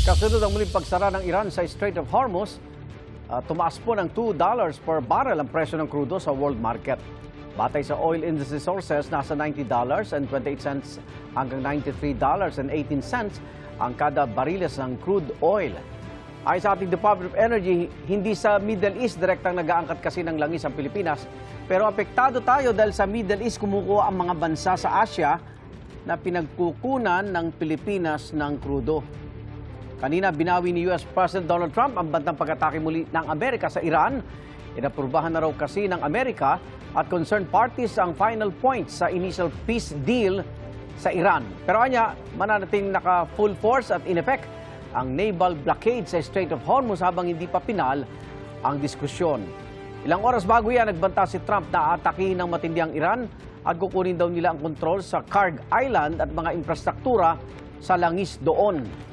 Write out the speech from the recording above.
Kasunod ang muling pagsara ng Iran sa Strait of Hormuz, tumaas po ng $2 per barrel ang presyo ng crudo sa world market. Batay sa oil industry sources, nasa $90.28 hanggang $93.18 ang kada bariles ng crude oil. Ayon sa ating Department of Energy, hindi sa Middle East direktang nag-aangkat kasi ng langis ang Pilipinas, pero apektado tayo dahil sa Middle East kumukuha ang mga bansa sa Asia na pinagkukunan ng Pilipinas ng crudo. Kanina, binawi ni US President Donald Trump ang bantang pag-atake muli ng Amerika sa Iran. Inaprubahan na raw kasi ng Amerika at concerned parties ang final points sa initial peace deal sa Iran. Pero anya, mananating naka-full force at in effect ang naval blockade sa Strait of Hormuz habang hindi pa pinal ang diskusyon. Ilang oras bago yan, nagbanta si Trump na atakihin ng matindi ang Iran at kukunin daw nila ang kontrol sa Kharg Island at mga infrastruktura sa langis doon.